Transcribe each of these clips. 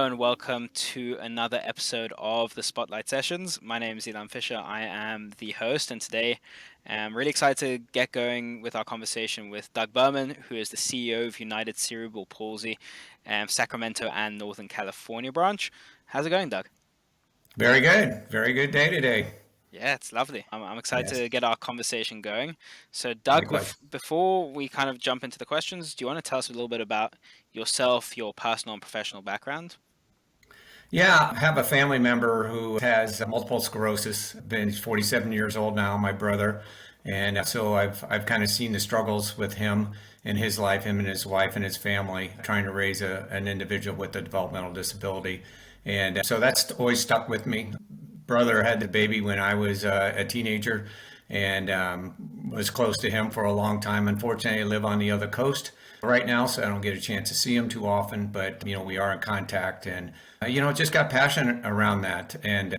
Hello and welcome to another episode of the Spotlight Sessions. My name is Ilan Fisher. I am the host, and today I'm really excited to get going with our conversation with Doug Bergman, who is the CEO of United Cerebral Palsy, Sacramento and Northern California branch. How's it going, Doug? Very good. Very good day today. Yeah, it's lovely. I'm excited Yes. to get our conversation going. So, Doug, Likewise. before we kind of jump into the questions, do you want to tell us a little bit about yourself, your personal and professional background? Yeah, I have a family member who has multiple sclerosis. Been 47 years old now, my brother. And so I've kind of seen the struggles with him in his life, him and his wife and his family, trying to raise an individual with a developmental disability. And so that's always stuck with me. Brother had the baby when I was a teenager and was close to him for a long time. Unfortunately, I live on the other coast right now, so I don't get a chance to see him too often, but we are in contact, and just got passionate around that, and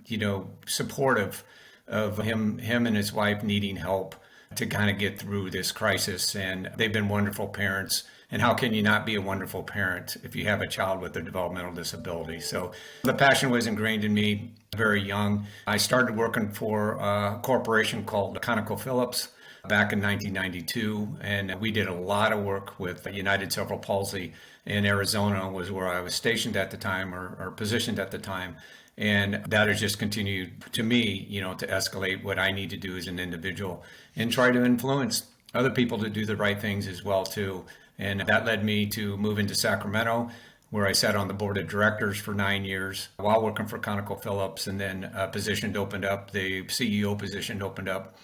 supportive of him and his wife needing help to kind of get through this crisis. And they've been wonderful parents. And how can you not be a wonderful parent if you have a child with a developmental disability? So the passion was ingrained in me very young. I started working for a corporation called ConocoPhillips back in 1992, and we did a lot of work with United Cerebral Palsy in Arizona, was where I was stationed at the time, or positioned at the time. And that has just continued to me, to escalate what I need to do as an individual and try to influence other people to do the right things as well too. And that led me to move into Sacramento, where I sat on the board of directors for 9 years while working for ConocoPhillips, and then the CEO position opened up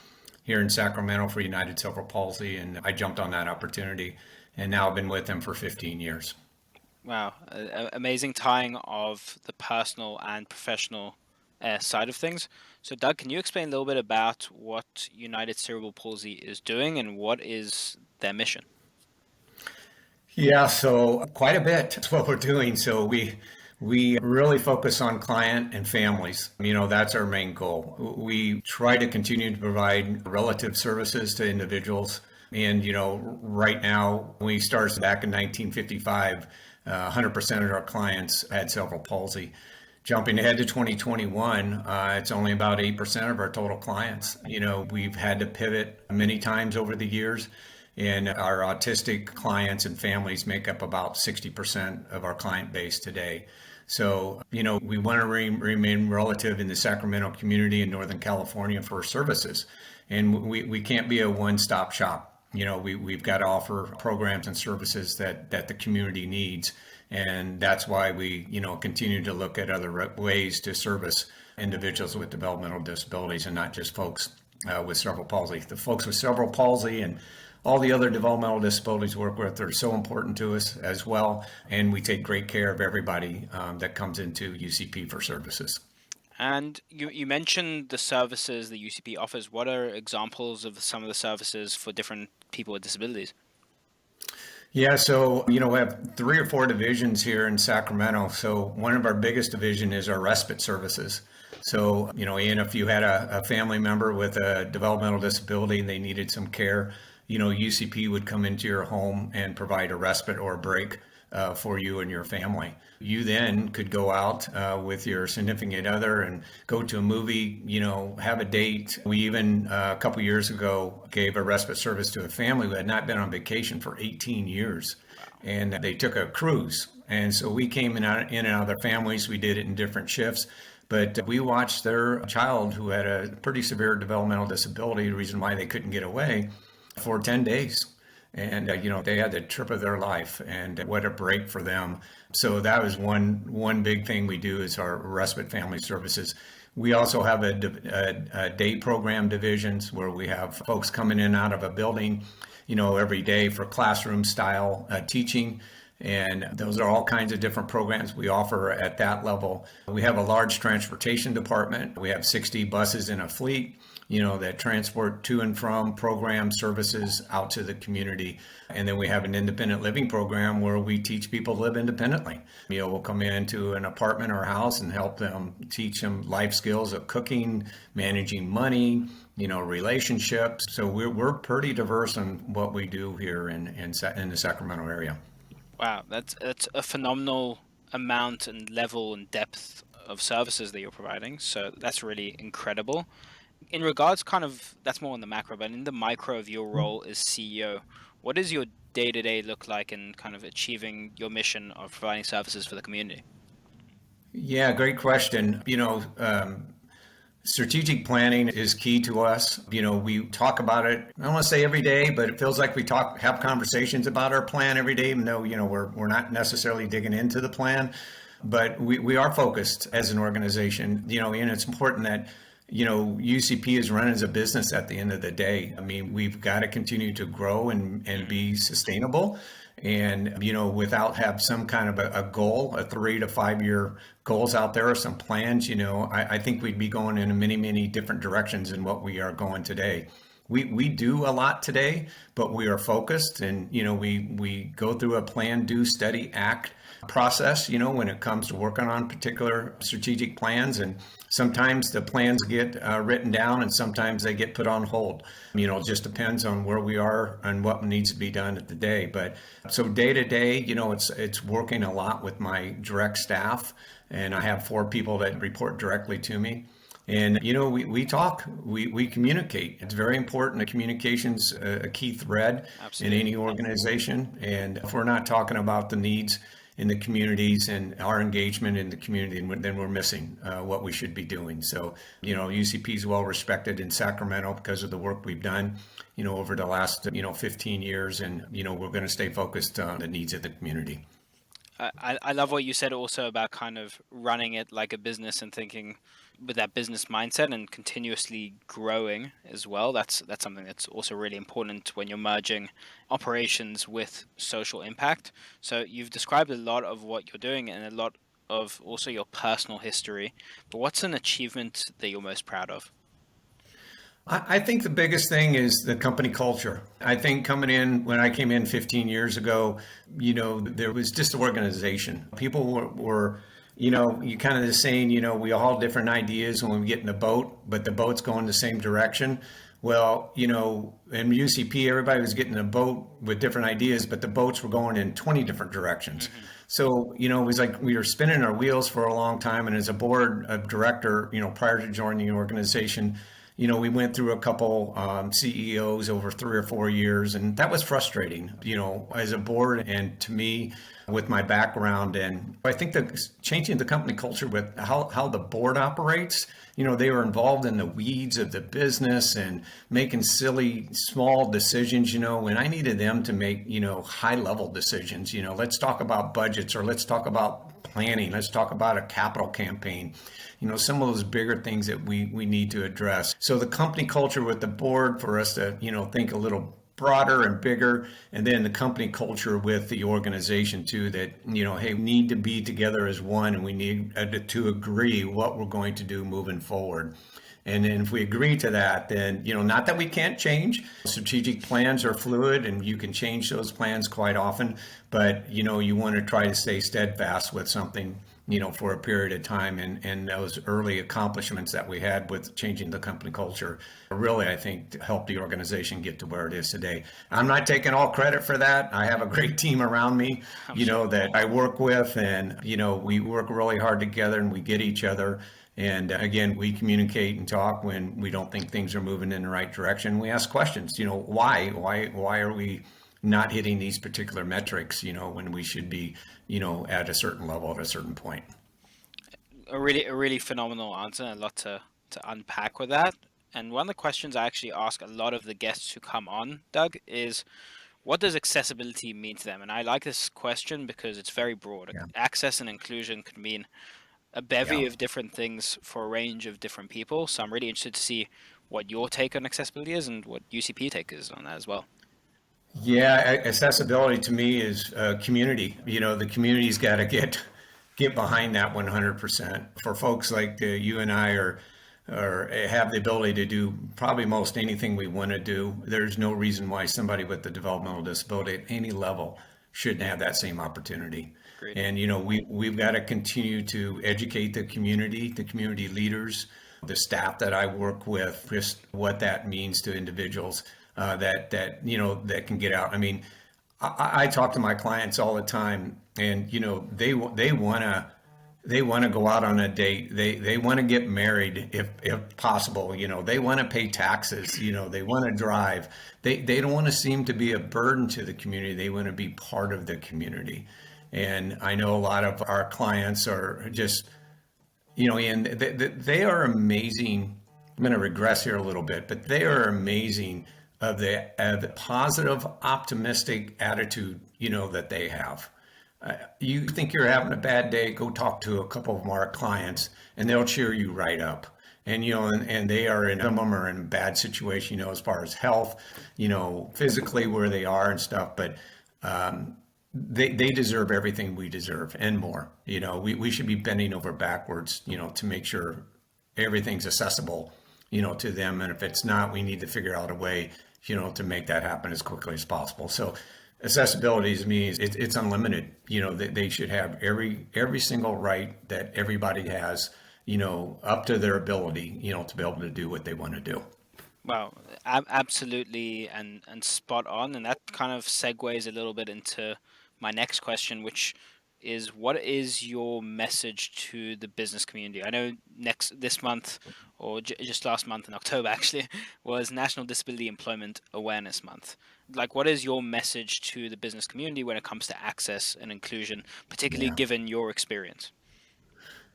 here in Sacramento for United Cerebral Palsy, and I jumped on that opportunity, and now I've been with them for 15 years. Wow, amazing tying of the personal and professional side of things. So, Doug, can you explain a little bit about what United Cerebral Palsy is doing and what is their mission? Yeah, so quite a bit. That's what we're doing. So we really focus on client and families. That's our main goal. We try to continue to provide relative services to individuals. And right now, we started back in 1955. 100% of our clients had cerebral palsy. Jumping ahead to 2021, it's only about 8% of our total clients. We've had to pivot many times over the years, and our autistic clients and families make up about 60% of our client base today. So, we want to remain relative in the Sacramento community in Northern California for services. And we can't be a one-stop shop. We've got to offer programs and services that the community needs. And that's why we, continue to look at other ways to service individuals with developmental disabilities and not just folks with cerebral palsy. The folks with cerebral palsy and all the other developmental disabilities we work with are so important to us as well. And we take great care of everybody that comes into UCP for services. And you mentioned the services that UCP offers. What are examples of some of the services for different people with disabilities? Yeah, so we have 3 or 4 divisions here in Sacramento. So one of our biggest division is our respite services. So Ian, if you had a family member with a developmental disability and they needed some care, UCP would come into your home and provide a respite or a break for you and your family. You then could go out with your significant other and go to a movie, have a date. We even a couple years ago gave a respite service to a family who had not been on vacation for 18 years. And they took a cruise. And so we came in and out of their families. We did it in different shifts. But we watched their child who had a pretty severe developmental disability, the reason why they couldn't get away, for 10 days. And, they had the trip of their life, and what a break for them. So that was one big thing we do is our respite family services. We also have a day program divisions where we have folks coming in and out of a building, every day for classroom style teaching. And those are all kinds of different programs we offer at that level. We have a large transportation department. We have 60 buses in a fleet, that transport to and from program services out to the community. And then we have an independent living program where we teach people to live independently. We'll come into an apartment or house and help them, teach them life skills of cooking, managing money, relationships. So we're pretty diverse in what we do here in the Sacramento area. Wow, that's a phenomenal amount and level and depth of services that you're providing. So that's really incredible. In regards, kind of, that's more on the macro, but in the micro of your role as CEO, what does your day to day look like in kind of achieving your mission of providing services for the community? Yeah, great question. Strategic planning is key to us. We talk about it, I don't want to say every day, but it feels like we have conversations about our plan every day, even though, we're not necessarily digging into the plan. But we are focused as an organization, and it's important that, UCP is run as a business at the end of the day. I mean, we've got to continue to grow and be sustainable. And, without have some kind of a goal, a 3 to 5 year goals out there or some plans, I think we'd be going in many, many different directions than what we are going today. We do a lot today, but we are focused, and, we go through a plan, do, study, act process, when it comes to working on particular strategic plans. And sometimes the plans get written down and sometimes they get put on hold. It just depends on where we are and what needs to be done at the day. But so day to day, it's working a lot with my direct staff, and I have 4 people that report directly to me. And, we talk, we communicate. It's very important. The communication's a key thread Absolutely. in any organization. And if we're not talking about the needs in the communities and our engagement in the community, then we're missing what we should be doing. So, UCP is well respected in Sacramento because of the work we've done, over the last, 15 years. And, we're going to stay focused on the needs of the community. I love what you said also about kind of running it like a business and thinking with that business mindset and continuously growing as well. That's something that's also really important when you're merging operations with social impact. So you've described a lot of what you're doing and a lot of also your personal history. But what's an achievement that you're most proud of? I think the biggest thing is the company culture. I think when I came in 15 years ago, there was just organization. People were you kind of the saying, we all have different ideas when we get in a boat, but the boat's going the same direction. Well, in UCP, everybody was getting in a boat with different ideas, but the boats were going in 20 different directions. Mm-hmm. So, it was like we were spinning our wheels for a long time. And as a board of director, prior to joining the organization, we went through a couple CEOs over 3 or 4 years, and that was frustrating, as a board and to me with my background. And I think that changing the company culture with how the board operates, they were involved in the weeds of the business and making silly, small decisions, when I needed them to make, high level decisions. Let's talk about budgets, or let's talk about planning. Let's talk about a capital campaign. Some of those bigger things that we need to address. So the company culture with the board for us to, think a little broader and bigger, and then the company culture with the organization too, that, hey, we need to be together as one, and we need to agree what we're going to do moving forward. And then if we agree to that, then, not that we can't change. Strategic plans are fluid and you can change those plans quite often, but, you want to try to stay steadfast with something, for a period of time. And those early accomplishments that we had with changing the company culture really, I think, helped the organization get to where it is today. I'm not taking all credit for that. I have a great team around me, that I work with, and, we work really hard together and we get each other. And again, we communicate and talk when we don't think things are moving in the right direction. We ask questions, why are we not hitting these particular metrics, when we should be, at a certain level at a certain point. A really phenomenal answer, and a lot to unpack with that. And one of the questions I actually ask a lot of the guests who come on, Doug, is what does accessibility mean to them? And I like this question because it's very broad. Yeah. Access and inclusion could mean a bevy of different things for a range of different people. So I'm really interested to see what your take on accessibility is and what UCP take is on that as well. Yeah, accessibility to me is community. The community's got to get behind that 100%. For folks like you and I or have the ability to do probably most anything we want to do, there's no reason why somebody with a developmental disability at any level shouldn't have that same opportunity. Great. And we've got to continue to educate the community leaders, the staff that I work with, just what that means to individuals that can get out. I mean, I talk to my clients all the time, and they want to go out on a date. They want to get married if possible. They want to pay taxes. They want to drive. They don't want to seem to be a burden to the community. They want to be part of the community. And I know a lot of our clients are just, and they are amazing. I'm going to regress here a little bit, but they are amazing of the positive, optimistic attitude, that they have. You think you're having a bad day, go talk to a couple of our clients and they'll cheer you right up. And they are some of them are in a bad situation, as far as health, physically where they are and stuff, but they deserve everything we deserve and more. We should be bending over backwards, to make sure everything's accessible, to them. And if it's not, we need to figure out a way, to make that happen as quickly as possible. So accessibility to me is it's unlimited. They should have every single right that everybody has, up to their ability, to be able to do what they want to do. Wow, absolutely, and spot on. And that kind of segues a little bit into my next question, which is, what is your message to the business community? I know this month, or just last month in October actually, was National Disability Employment Awareness Month. Like, what is your message to the business community when it comes to access and inclusion, particularly Yeah. given your experience?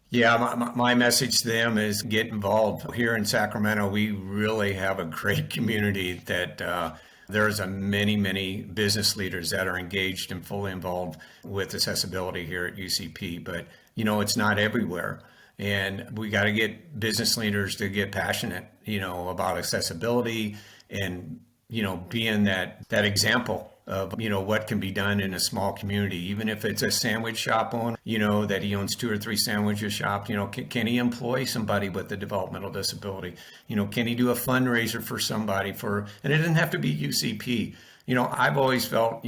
Yeah, my message to them is get involved. Here in Sacramento, we really have a great community that there's many business leaders that are engaged and fully involved with accessibility here at UCP, but it's not everywhere. And we got to get business leaders to get passionate, about accessibility and, being that example of, what can be done in a small community, even if it's a sandwich shop owner, that he owns 2 or 3 sandwich shops, can he employ somebody with a developmental disability? Can he do a fundraiser for somebody and it doesn't have to be UCP. I've always felt,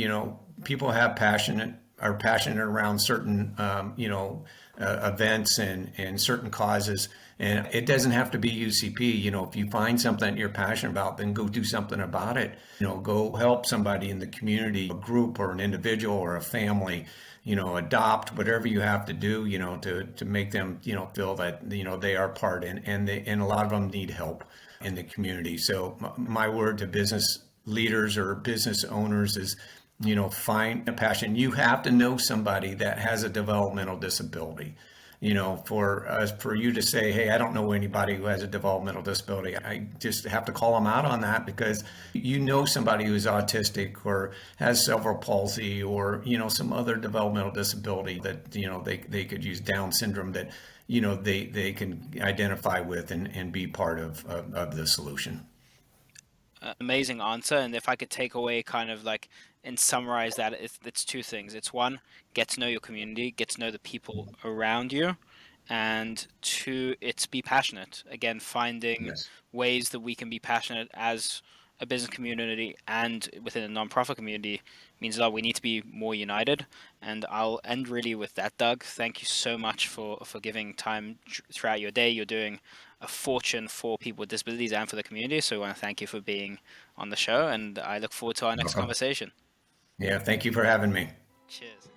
people are passionate around certain, events and certain causes. And it doesn't have to be UCP. If you find something that you're passionate about, then go do something about it. Go help somebody in the community, a group or an individual or a family, adopt whatever you have to do, to make them, feel that, they are part and a lot of them need help in the community. So my word to business leaders or business owners is, find a passion. You have to know somebody that has a developmental disability. For you to say, hey, I don't know anybody who has a developmental disability, I just have to call them out on that, because somebody who's autistic or has cerebral palsy or, some other developmental disability that, they could use Down syndrome that, they can identify with and be part of the solution. Amazing answer. And if I could take away kind of like and summarize that, it's 2 things. It's 1, get to know your community, get to know the people around you, and 2, it's be passionate. Again, finding Yes. ways that we can be passionate as a business community and within a nonprofit community means that we need to be more united. And I'll end really with that, Doug. Thank you so much for giving time throughout your day. You're doing a fortune for people with disabilities and for the community. So I want to thank you for being on the show, and I look forward to our next Welcome. conversation. Yeah. Thank you for having me. Cheers.